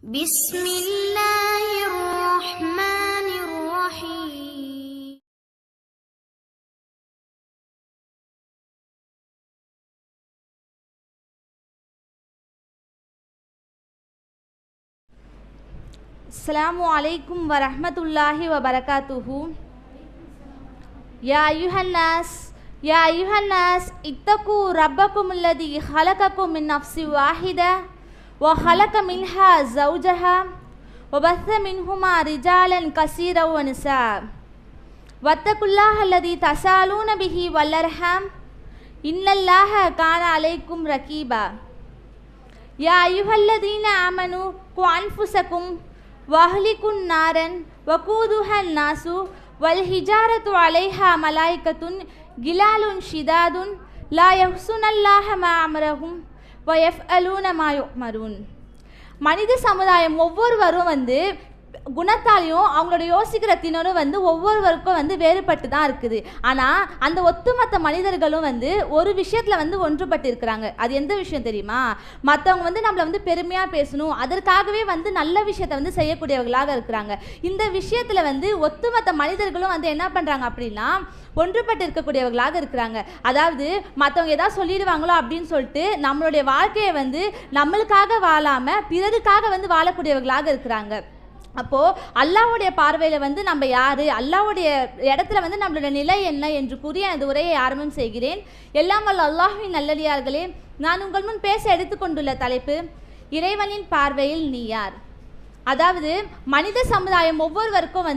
بسم الله الرحمن الرحيم. السلام عليكم ورحمة الله وبركاته. يا أيها الناس اتقوا ربكم الذي خلقكم من نفس واحدة وخلق منها زوجها وبث منهما رجالا كثيرا ونساء واتقوا الله الذي تساءلون به والأرحام إن الله كان عليكم رقيبا. يا أيها الذين آمنوا قوا أنفسكم وأهلكم نارا وقودها الناس والحجارة عليها ملائكة غلاظ شداد لا يعصون الله ما أمرهم ويفعلون ما يؤمرون. மனித சமுதாயம் ஒவ்வொருவரும் குணத்தாலையும் அவங்களோட யோசிக்கிற திறனும் ஒவ்வொருவருக்கும் வேறுபட்டு தான் இருக்குது. ஆனால் அந்த ஒட்டுமொத்த மனிதர்களும் ஒரு விஷயத்தில் ஒன்றுபட்டு இருக்கிறாங்க. அது எந்த விஷயம் தெரியுமா? மற்றவங்க நம்மளை பெருமையாக பேசணும், அதற்காகவே நல்ல விஷயத்தை செய்யக்கூடியவர்களாக இருக்கிறாங்க. இந்த விஷயத்தில் ஒட்டுமொத்த மனிதர்களும் என்ன பண்ணுறாங்க அப்படின்னா ஒன்றுபட்டு இருக்கக்கூடியவர்களாக இருக்கிறாங்க. அதாவது மற்றவங்க ஏதாவது சொல்லிடுவாங்களோ அப்படின்னு சொல்லிட்டு நம்மளுடைய வாழ்க்கையை நம்மளுக்காக வாழாமல் பிறருக்காக வாழக்கூடியவர்களாக இருக்கிறாங்க. அப்போது அல்லாஹ்வுடைய பார்வையில் நம்ம யார், அல்லாஹ்வுடைய இடத்துல நம்மளோட நிலை என்ன என்று கூறி அந்த உரையை ஆரம்பம் செய்கிறேன். எல்லாம் வல்ல அல்லாஹ்வின் நல்லடியார்களே, நான் உங்கள் முன் பேச எடுத்துக்கொண்டுள்ள தலைப்பு இறைவனின் பார்வையில் நீ யார். அதாவது மனித சமுதாயம் ஒவ்வொருவருக்கும்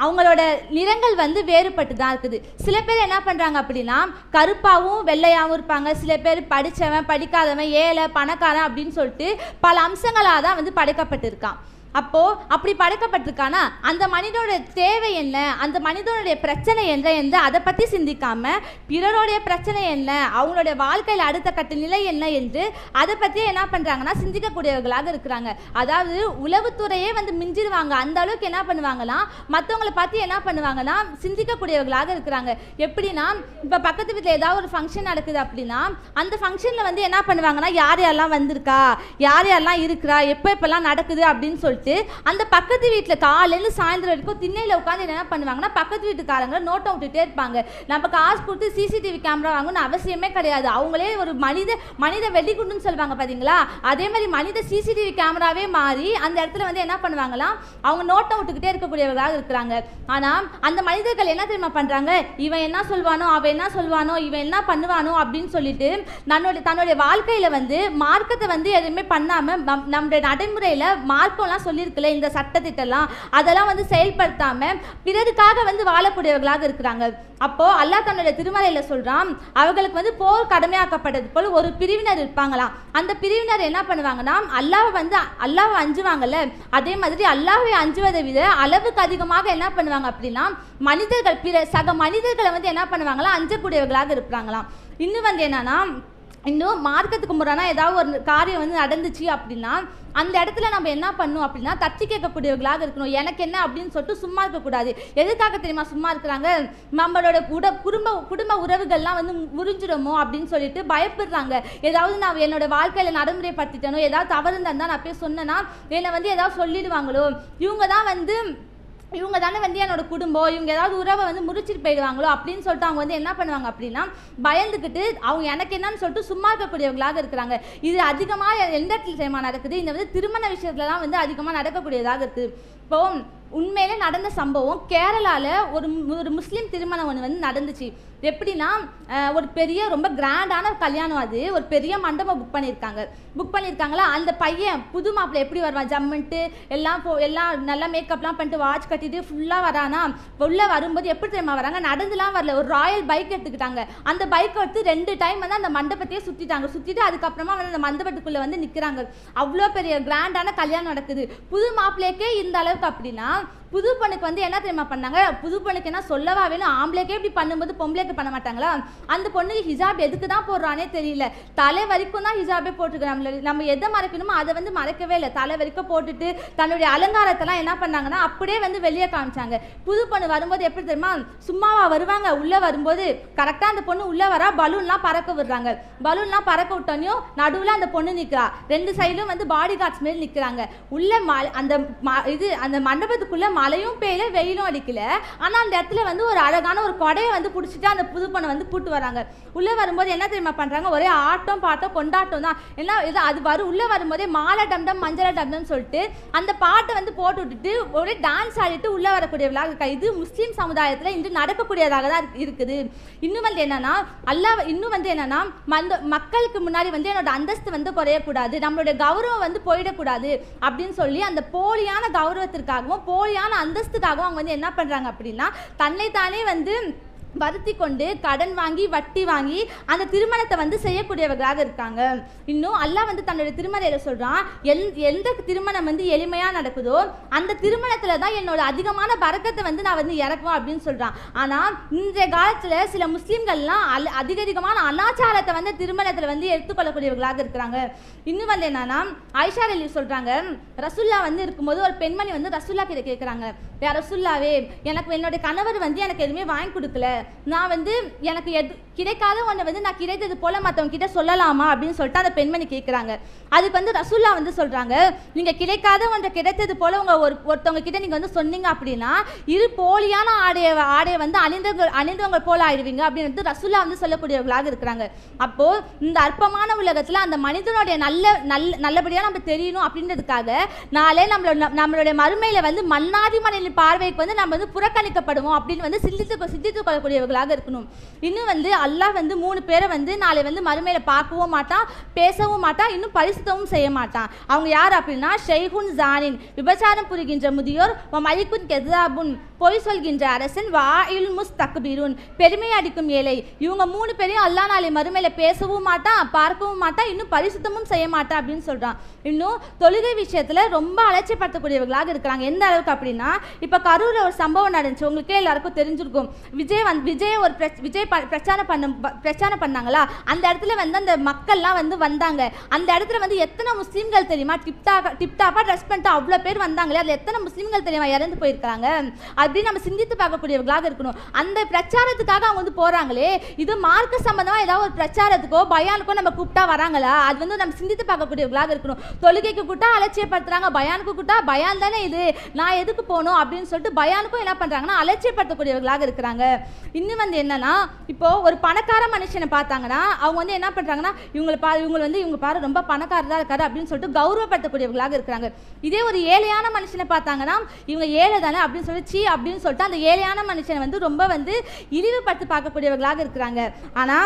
அவங்களோட நிறங்கள் வேறுபட்டு தான் இருக்குது. சில பேர் என்ன பண்ணுறாங்க அப்படின்னா கருப்பாகவும் வெள்ளையாகவும் இருப்பாங்க. சில பேர் படித்தவன் படிக்காதவன் ஏழை பணக்காரன் அப்படின்னு சொல்லிட்டு பல அம்சங்களாக தான் படைக்கப்பட்டிருக்கான். அப்போது அப்படி படைக்கப்பட்டிருக்கானா அந்த மனிதனுடைய தேவை என்ன, அந்த மனிதனுடைய பிரச்சனை என்ன என்று அதை பற்றி சிந்திக்காமல் பிறருடைய பிரச்சனை என்ன, அவங்களுடைய வாழ்க்கையில் அடுத்த கட்ட நிலை என்ன என்று அதை பற்றி என்ன பண்ணுறாங்கன்னா சிந்திக்கக்கூடியவர்களாக இருக்கிறாங்க. அதாவது உளவுத்துறையே மிஞ்சிடுவாங்க. அந்த அளவுக்கு என்ன பண்ணுவாங்கன்னா மற்றவங்களை பார்த்து என்ன பண்ணுவாங்கன்னா சிந்திக்கக்கூடியவர்களாக இருக்கிறாங்க. எப்படின்னா இப்போ பக்கத்து வீட்டில் ஏதாவது ஒரு ஃபங்க்ஷன் நடக்குது அப்படின்னா அந்த ஃபங்க்ஷனில் என்ன பண்ணுவாங்கன்னா யார் யாரெல்லாம் வந்திருக்கா, யார் யாரெல்லாம் இருக்கிறா, எப்போல்லாம் நடக்குது அப்படின்னு சொல்லிட்டு அந்த பக்கத்து வீட்டில் காலையில சாயந்தரம் வரைக்கும் திண்ணையில் உட்காந்து என்ன பண்ணுவாங்கன்னா பக்கத்து வீட்டுக்காரங்க நோட்டம் விட்டுட்டே இருப்பாங்க. நம்ம காசு கொடுத்து சிசிடிவி கேமரா வாங்கணும்னு அவசியமே கிடையாது. அவங்களே ஒரு மனித வெடிகுண்டுன்னு சொல்லுவாங்க பார்த்தீங்களா, அதே மாதிரி மனித சிசிடிவி கேமராவே மாறி அந்த இடத்துல என்ன பண்ணுவாங்களாம் அவங்க நோட்டம் விட்டுக்கிட்டே இருக்கக்கூடியவர்களாக இருக்கிறாங்க. ஆனால் அந்த மனிதர்கள் என்ன தெரியுமா பண்ணுறாங்க, இவன் என்ன சொல்வானோ அவன் என்ன சொல்வானோ இவன் என்ன பண்ணுவானோ அப்படின்னு சொல்லிட்டு தன்னுடைய வாழ்க்கையில் மார்க்கத்தை எதுவுமே பண்ணாமல் நம்முடைய நடைமுறையில் மார்க்கம்லாம் சொல்லியிருக்கல இந்த சட்டத்திட்டெல்லாம் அதெல்லாம் செயல்படுத்தாமல் பிறருக்காக வாழக்கூடியவர்களாக இருக்கிறாங்க. அப்போது அல்லாஹ் தன்னுடைய திருமறையில் சொல்கிறான், அவர்களுக்கு போர் கடமையாக்கப்பட்டது போல் ஒரு பிரிவினர் இருப்பாங்களாம். அந்த பிரிவினர் என்ன பண்ணுவாங்கன்னா அல்லாஹ்வை அஞ்சுவாங்கல்ல, அதே மாதிரி அல்லாஹ்வை அஞ்சுவதை விட அளவுக்கு அதிகமாக என்ன பண்ணுவாங்க அப்படின்னா மனிதர்கள் பிற சக மனிதர்களை என்ன பண்ணுவாங்களா அஞ்சக்கூடியவர்களாக இருப்பாங்களாம். இன்னும் என்னன்னா இன்னும் மார்க்கத்துக்கு முறைனா ஏதாவது ஒரு காரியம் நடந்துச்சு அப்படின்னா அந்த இடத்துல நம்ம என்ன பண்ணணும் அப்படின்னா தட்டி கேட்கக்கூடியவர்களாக இருக்கணும். எனக்கு என்ன அப்படின்னு சொல்லிட்டு சும்மா இருக்கக்கூடாது. எதுக்காக தெரியுமா சும்மா இருக்கிறாங்க, நம்மளோட குடும்ப உறவுகள்லாம் முறிஞ்சிடுமோ அப்படின்னு சொல்லிட்டு பயப்படுறாங்க. ஏதாவது நான் என்னோட வாழ்க்கையில் நடைமுறைப்படுத்திட்டனோ ஏதாவது தவறு இருந்தால் நான் போய் சொன்னேன்னா என்னை ஏதாவது சொல்லிடுவாங்களோ, இவங்க தானே என்னோட குடும்பம், இவங்க ஏதாவது உறவை முறிச்சிட்டு போயிடுவாங்களோ அப்படின்னு சொல்லிட்டு அவங்க என்ன பண்ணுவாங்க அப்படின்னா பயந்துக்கிட்டு அவங்க எனக்கு என்னன்னு சொல்லிட்டு சும்மா இருக்கக்கூடியவங்களாக இருக்கிறாங்க. இது அதிகமாக எந்த இடத்துல நடக்குது, இந்த திருமண விஷயத்துலலாம் அதிகமாக நடக்கக்கூடியதாக இருக்குது. இப்போ உண்மையிலே நடந்த சம்பவம் கேரளாவில் ஒரு முஸ்லீம் திருமணம் ஒன்று நடந்துச்சு. எப்படின்னா ஒரு பெரிய ரொம்ப கிராண்டான கல்யாணம், அது ஒரு பெரிய மண்டபம் புக் பண்ணியிருக்காங்களா. அந்த பையன் புது மாப்பிள்ளை எப்படி வருவான் ஜம்முன்ட்டு எல்லாம் நல்லா மேக்கப்லாம் பண்ணிட்டு வாட்ச் கட்டிட்டு ஃபுல்லாக வரானா. உள்ளே வரும்போது எப்படி தெரியுமா வராங்க, நடந்துலாம் வரல, ஒரு ராயல் பைக் எடுத்துக்கிட்டாங்க. அந்த பைக்கை எடுத்து 2 டைம் அந்த மண்டபத்தையே சுற்றிட்டு அதுக்கப்புறமா அந்த மண்டபத்துக்குள்ளே நிற்கிறாங்க. அவ்வளோ பெரிய கிராண்டான கல்யாணம் நடக்குது. புது மாப்பிள்ளைக்கே இந்த அளவுக்கு அப்படின்னா புது பொண்ணுக்கு வந்து என்ன தெரியுமா பண்ணாங்க, புது பொண்ணுக்கு என்ன சொல்லவா வேணும், ஆம்பளைக்கே இப்படி பண்ணும்போது பொம்பளைக்கு பண்ண மாட்டாங்களா? அந்த பொண்ணுக்கு ஹிஜாப் எதுக்கு தான் போடுறானே தெரியல, தலை வரைக்கும் தான் ஹிஜாபே போட்டுக்கிறாங்க. நம்ம எதை மறைக்கணுமோ அதை வந்து மறைக்கவே இல்லை, தலை வரைக்கும் போட்டுட்டு தன்னுடைய அலங்காரத்தெல்லாம் என்ன பண்ணாங்கன்னா அப்படியே வந்து வெளியே காமிச்சாங்க. புது பொண்ணு வரும்போது எப்படி தெரியுமா, சும்மாவா வருவாங்க, உள்ளே வரும்போது கரெக்டாக அந்த பொண்ணு உள்ளே வரா, பலூன்லாம் பறக்க விடுறாங்க. பலூன்லாம் பறக்க விட்டோனையும் நடுவில் அந்த பொண்ணு நிற்கிறா, ரெண்டு சைடும் வந்து பாடி கார்ட்ஸ் மேல் நிற்கிறாங்க. உள்ள அந்த மண்டபத்துக்குள்ள மழையும் பெய்யல, வெயிலும் அடிக்கல. ஆனால் அந்த இடத்துல வந்து ஒரு அழகான ஒரு கொடையை வந்து பிடிச்சிட்டு அந்த புது பொண்ணை வந்து கூட்டு வராங்க. உள்ளே வரும்போது என்ன தெரியுமா பண்ணுறாங்க, ஒரே ஆட்டம் பாட்டம் கொண்டாட்டம் தான். ஏன்னா இது அது உள்ளே வரும்போதே மாலை டம்டம் மஞ்சள டம்டம் சொல்லிட்டு அந்த பாட்டை வந்து போட்டு விட்டுட்டு ஒரே டான்ஸ் ஆடிட்டு உள்ளே வரக்கூடியவர்களாக இருக்கா. இது முஸ்லீம் சமுதாயத்தில் இன்று நடக்கக்கூடியதாக தான் இருக்குது. இன்னும் வந்து என்னன்னா இன்னும் வந்து என்னன்னா மக்களுக்கு முன்னாடி வந்து என்னோட அந்தஸ்து வந்து குறையக்கூடாது, நம்மளுடைய கௌரவம் வந்து போயிடக்கூடாது அப்படின்னு சொல்லி அந்த போலியான கௌரவத்திற்காகவும் போலியான அந்தஸ்துக்காகவும் அவங்க வந்து என்ன பண்றாங்க அப்படின்னா தன்னைத்தானே வந்து வருத்தி கொண்டு கடன் வாங்கி வட்டி வாங்கி அந்த திருமணத்தை வந்து செய்யக்கூடியவர்களாக இருக்காங்க. இன்னும் அல்லாஹ் வந்து தன்னுடைய திருமறையில சொல்றான், எந்த திருமணம் வந்து எளிமையா நடக்குதோ அந்த திருமணத்துல தான் என்னோட அதிகமான பரக்கத்தை வந்து நான் வந்து இறக்குவேன் அப்படின்னு சொல்றான். ஆனா இன்றைய காலத்துல சில முஸ்லிம்கள்லாம் அதிகமான அனாச்சாரத்தை வந்து திருமணத்துல வந்து எடுத்துக்கொள்ளக்கூடியவர்களாக இருக்கிறாங்க. இன்னும் வந்து என்னன்னா ஆயிஷா ரலி சொல்றாங்க, ரசூல்லா வந்து இருக்கும்போது ஒரு பெண்மணி வந்து ரசூல்லா கிட்ட கேட்குறாங்க, ரசூல்லாவே எனக்கு என்னுடைய கணவர் வந்து எனக்கு எதுவுமே வாங்கி கொடுக்கல, நான் வந்து எனக்கு கிடைக்காத ஒன்றை வந்து நான் கிடைத்தது போல மற்றவங்க கிட்ட சொல்லலாமா அப்படின்னு சொல்லிட்டு அந்த பெண்மணி கேட்குறாங்க. அதுக்கு வந்து ரசூல்லா வந்து சொல்றாங்க, நீங்க கிடைக்காத ஒன்றை கிடைத்தது போல ஒருத்தவங்க கிட்ட நீங்க வந்து சொன்னீங்க அப்படின்னா இரு போலியான ஆடையை வந்து அணிந்தவங்க போல ஆயிடுவீங்க அப்படின்னு ரசூல்லா வந்து சொல்லக்கூடியவர்களாக இருக்கிறாங்க. அப்போ இந்த அற்பமான உலகத்துல அந்த மனிதனுடைய நல்லபடியா நம்ம தெரியணும் அப்படின்றதுக்காக நாளே நம்மளுடைய மறுமையில வந்து மன்னாதி மனிதனின் பார்வைக்கு வந்து நம்ம வந்து புறக்கணிக்கப்படுவோம் அப்படின்னு வந்து சிந்தித்து கொள்ளக்கூடியவர்களாக இருக்கணும். இன்னும் வந்து அல்லாஹ் வந்து 3 பேரை வந்து நாளை வந்து மறுமையில பார்க்கவும் மாட்டான், பேசவும் மாட்டான், இன்னும் பரிசுத்தவும் செய்ய மாட்டான். அவங்க யார் அப்படின்னா ஷைஹுன் ஜானின், விபச்சாரம் புரிகின்ற முதியோர், மலிக்குன் கெதாபுன், பொய் சொல்கின்ற அரசன், வாயில் முஸ்தக்பீருன், பெருமை அடிக்கும் ஏழை. இவங்க 3 பேரையும் அல்லாஹ் நாளை மறுமையில பேசவும் மாட்டான், பார்க்கவும் மாட்டான், இன்னும் பரிசுத்தமும் செய்ய மாட்டான் அப்படின்னு சொல்றான். இன்னும் தொழுகை விஷயத்துல ரொம்ப அலட்சியப்படுத்தக்கூடியவர்களாக இருக்கிறாங்க. எந்த அளவுக்கு அப்படின்னா இப்ப கரூர்ல ஒரு சம்பவம் நடந்துச்சு, உங்களுக்கே எல்லாருக்கும் தெரிஞ்சிருக்கும். விஜய் பிரச்சாரம் பண்ணாங்களா, அந்த இடத்துல வந்து அந்த மக்கள்லாம் வந்து வந்தாங்க. அந்த இடத்துல வந்து எத்தனை முஸ்லீம்கள் தெரியுமா டிப்டாப்பா ட்ரெஸ் பண்ணிட்டு அவ்வளோ பேர் வந்தாங்களே, அதில் எத்தனை முஸ்லீம்கள் தெரியுமா இறந்து போயிருக்காங்க அப்படின்னு நம்ம சிந்தித்து பார்க்கக்கூடியவர்களாக இருக்கணும். அந்த பிரச்சாரத்துக்காக அவங்க வந்து போறாங்களே, இது மார்க்க சம்பந்தமா ஏதாவது ஒரு பிரச்சாரத்துக்கோ பயானுக்கோ நம்ம கூப்பிட்டா வராங்களா, அது வந்து நம்ம சிந்தித்து பார்க்கக்கூடியவர்களாக இருக்கணும். தொழுகைக்கு கூட்டா அலட்சியப்படுத்துறாங்க, பயானுக்கு கூட்டா பயான் தானே இது, நான் எதுக்கு போகணும் அப்படின்னு சொல்லிட்டு பயானுக்கும் என்ன பண்றாங்கன்னா அலட்சியப்படுத்தக்கூடியவர்களாக இருக்கிறாங்க. இன்னும் வந்து என்னன்னா இப்போ ஒரு பணக்கார மனுஷனை பார்த்தாங்கன்னா அவங்க வந்து என்ன பண்றாங்கன்னா இவங்க பாரு ரொம்ப பணக்காரதா இருக்காரு அப்படின்னு சொல்லிட்டு கௌரவப்படுத்தக்கூடியவர்களாக இருக்கிறாங்க. இதே ஒரு ஏழையான மனுஷனை பார்த்தாங்கன்னா இவங்க ஏழை தானே அப்படின்னு சொல்லி அப்படின்னு சொல்லிட்டு அந்த ஏழையான மனுஷனை வந்து ரொம்ப வந்து இழிவுபடுத்தி பார்க்கக்கூடியவர்களாக இருக்கிறாங்க. ஆனா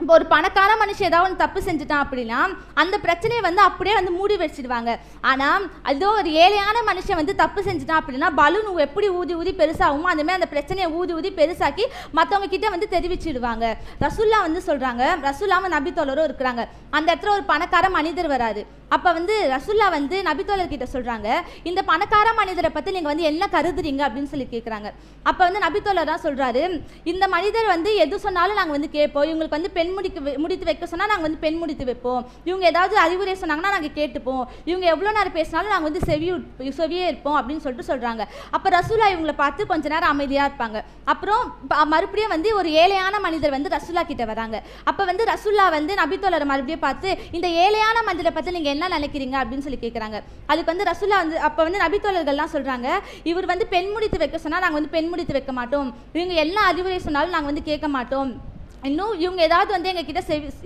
இப்போ ஒரு பணக்கார மனுஷன் ஏதாவது ஒன்று தப்பு செஞ்சுட்டான் அப்படின்னா அந்த பிரச்சனையை வந்து அப்படியே வந்து மூடி வச்சிடுவாங்க. ஆனால் அதோ ஒரு ஏழையான மனுஷன் வந்து தப்பு செஞ்சுட்டான் அப்படின்னா பலூன் எப்படி ஊதி பெருசாகுமோ அந்த மாதிரி அந்த பிரச்சனையை ஊதி பெருசாக்கி மற்றவங்க கிட்ட வந்து தெரிவிச்சிடுவாங்க. ரசூல்லா வந்து சொல்றாங்க, ரசூல்லாவும் நபித்தோழரும் இருக்கிறாங்க. அந்த இடத்துல ஒரு பணக்கார மனிதர் வராது. அப்போ வந்து ரசூல்லா வந்து நபித்தோழர் கிட்ட சொல்றாங்க, இந்த பணக்கார மனிதரை பற்றி நீங்கள் வந்து என்ன கருதுறீங்க அப்படின்னு சொல்லி கேட்குறாங்க. அப்போ வந்து நபித்தோழர் தான் சொல்றாரு, இந்த மனிதர் வந்து எது சொன்னாலும் நாங்கள் வந்து கேட்போம், இவங்களுக்கு வந்து பெண் முடித்து வைக்க சொன்னால் நாங்கள் வந்து பெண் முடித்து வைப்போம், இவங்க ஏதாவது அறிவுரை சொன்னாங்கன்னா நாங்கள் கேட்டுப்போம், இவங்க எவ்வளோ நேரம் பேசினாலும் நாங்கள் வந்து செவியே இருப்போம் அப்படின்னு சொல்லிட்டு சொல்கிறாங்க. அப்போ ரசூல்லா இவங்களை பார்த்து கொஞ்ச நேரம் அமைதியாக இருப்பாங்க. அப்புறம் மறுபடியும் வந்து ஒரு ஏழையான மனிதர் வந்து ரசூல்லா கிட்ட வராங்க. அப்போ வந்து ரசூல்லா வந்து நபித்தோழரை மறுபடியும் பார்த்து இந்த ஏழையான மனிதரை பற்றி நீங்கள் என்ன நினைக்கிறீங்க அப்படின்னு சொல்லி கேட்குறாங்க. அதுக்கு வந்து ரசூல்லா வந்து அப்போ வந்து நபித்தோழர்கள்லாம் சொல்கிறாங்க, இவர் வந்து பெண் முடித்து வைக்க சொன்னால் நாங்கள் வந்து பெண் முடித்து வைக்க மாட்டோம், இவங்க எல்லா அறிவுரை சொன்னாலும் நாங்கள் வந்து கேட்க மாட்டோம், இன்னும் இவங்க ஏதாவது வந்து எங்ககிட்ட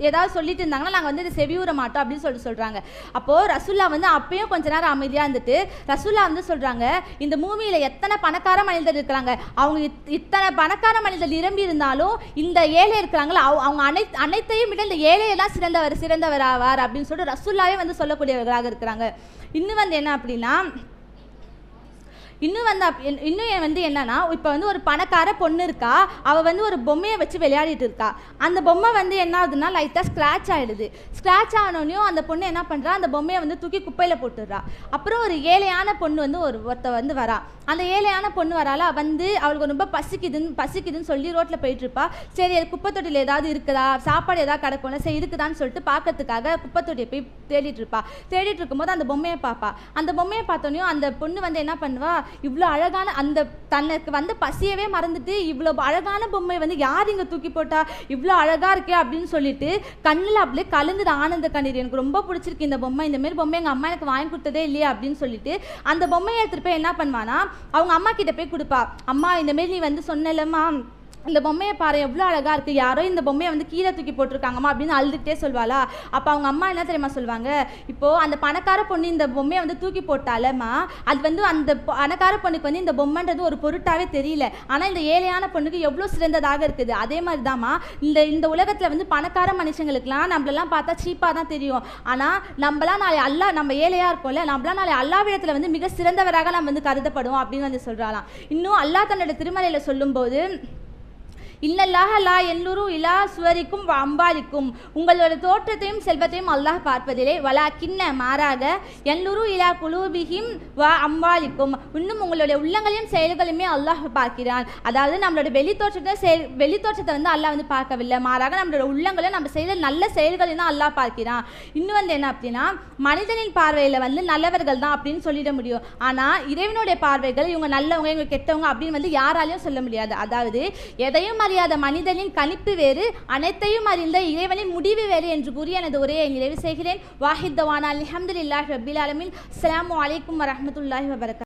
ஏதாவது சொல்லிட்டு இருந்தாங்கன்னா நாங்கள் வந்து இதை செவியூற மாட்டோம் அப்படின்னு சொல்கிறாங்க. அப்போது ரசூல்லா வந்து அப்பயும் கொஞ்ச நேரம் அமைதியாக இருந்துட்டு ரசூல்லா வந்து சொல்கிறாங்க, இந்த பூமியில் எத்தனை பணக்கார மனிதர் இருக்கிறாங்க, அவங்க இத்தனை பணக்கார மனிதர் நிரம்பி இருந்தாலும் இந்த ஏழை இருக்கிறாங்களோ அவங்க அனைத்தையும் விட இந்த ஏழையெல்லாம் சிறந்தவர் ஆவார் அப்படின்னு சொல்லிட்டு ரசூல்லாவே வந்து சொல்லக்கூடியவர்களாக இருக்கிறாங்க. இன்னும் வந்து என்ன அப்படின்னா இன்னும் வந்து என்னன்னா, இப்போ வந்து ஒரு பணக்கார பொண்ணு இருக்கா, அவள் வந்து ஒரு பொம்மையை வச்சு விளையாடிட்டு இருக்கா. அந்த பொம்மை வந்து என்ன ஆகுதுன்னா லைட்டாக ஸ்க்ராட்ச் ஆகிடுது. ஸ்க்ராட்ச் ஆனோடனையும் அந்த பொண்ணு என்ன பண்ணுறா, அந்த பொம்மையை வந்து தூக்கி குப்பையில் போட்டுடுறா. அப்புறம் ஒரு ஏழையான பொண்ணு வந்து ஒருத்த வந்து வரா. அந்த ஏழையான பொண்ணு வரால வந்து அவளுக்கு ரொம்ப பசிக்குதுன்னு சொல்லி ரோட்டில் போயிட்டுருப்பா. சரி குப்பை தொட்டியில் ஏதாவது இருக்குதா, சாப்பாடு ஏதாவது கிடக்கும்ல, சரி இருக்குதான்னு சொல்லிட்டு பார்க்கறதுக்காக குப்பை தொட்டியை போய் தேடிட்டு இருக்கும்போது அந்த பொம்மையை பார்ப்பா. அந்த பொம்மையை பார்த்தோன்னையும் அந்த பொண்ணு வந்து என்ன பண்ணுவா, இவ்வளோ அழகான அந்த தனக்கு வந்து பசியவே மறந்துட்டு இவ்வளோ அழகான பொம்மை வந்து யார் இங்கே தூக்கி போட்டா, இவ்வளோ அழகாக இருக்கே அப்படின்னு சொல்லிட்டு கண்ணில் அப்படியே கலந்துது ஆனந்த கண்ணீர். எனக்கு ரொம்ப பிடிச்சிருக்கு இந்த பொம்மை, இந்தமாரி பொம்மை எங்கள் அம்மா எனக்கு வாங்கி கொடுத்ததே இல்லையே அப்படின்னு சொல்லிட்டு அந்த பொம்மையை எடுத்துகிட்டு போய் என்ன பண்ணுவானா, அவங்க அம்மா கிட்ட போய் கொடுப்பா. அம்மா இந்தமாரி நீ வந்து சொன்னலம்மா, இந்த பொம்மையை பாரு எவ்வளோ அழகாக இருக்குது, யாரோ இந்த பொம்மையை வந்து கீழே தூக்கி போட்டிருக்காங்கம்மா அப்படின்னு அழுதுகிட்டே சொல்வாளா. அப்போ அவங்க அம்மா என்ன தெரியுமா சொல்லுவாங்க, இப்போது அந்த பணக்கார பொண்ணு இந்த பொம்மையை வந்து தூக்கி போட்டாலம்மா, அது வந்து அந்த பணக்கார பொண்ணுக்கு வந்து இந்த பொம்மைன்றது ஒரு பொருட்டாவே தெரியல, ஆனால் இந்த ஏழையான பொண்ணுக்கு எவ்வளோ சிறந்ததாக இருக்குது. அதே மாதிரி தாம்மா இந்த உலகத்தில் வந்து பணக்கார மனுஷங்களுக்குலாம் நம்மளெல்லாம் பார்த்தா சீப்பாக தான் தெரியும். ஆனால் நம்மளாம் நாளை நம்ம ஏழையாக இருக்கோம்ல, நம்மளாம் நாளை அல்லாஹ்விடத்தில் வந்து மிக சிறந்தவராக நம்ம வந்து கருதப்படுவோம் அப்படின்னு வந்து சொல்கிறாலாம். இன்னும் அல்லாஹ் தன்னோட திருமலையில் சொல்லும்போது, இன்னல்லாஹ லா எல்லூரு இலா சுவரிக்கும் அம்பாலிக்கும், உங்களோட தோற்றத்தையும் செல்வத்தையும் அல்லாஹ் பார்ப்பதிலே, வலா கிண்ண மாறாக எல்லூரு இலா குலூபிஹிம் வா அம்பாலிக்கும், இன்னும் உங்களுடைய உள்ளங்களையும் செயல்களையுமே அல்லாஹ் பார்க்கிறான். அதாவது நம்மளோட வெளித்தோற்றத்தை வந்து அல்லாஹ் வந்து பார்க்கவில்லை, மாறாக நம்மளோட உள்ளங்களை நம்ம செய்த நல்ல செயல்களையும் தான் அல்லாஹ் பார்க்கிறான். இன்னும் வந்து என்ன அப்படின்னா, மனிதனின் பார்வையில் வந்து நல்லவர்கள் தான் அப்படின்னு சொல்லிட முடியும். ஆனால் இறைவனுடைய பார்வைகள் இவங்க நல்லவங்க இவங்க கெட்டவங்க அப்படின்னு வந்து யாராலையும் சொல்ல முடியாது. அதாவது எதையும் அறியாத மனிதனின் கணிப்பு வேறு, அனைத்தையும் அறிந்த இறைவனின் முடிவு வேறு என்று கூறி எனது உரையை நிறைவு செய்கிறேன். வாஹித் தவானா அல்ஹம்துலில்லாஹி ரப்பில் ஆலமீன். அஸ்ஸலாமு அலைக்கும் வரஹ்மத்துல்லாஹி வபரகாத்துஹு.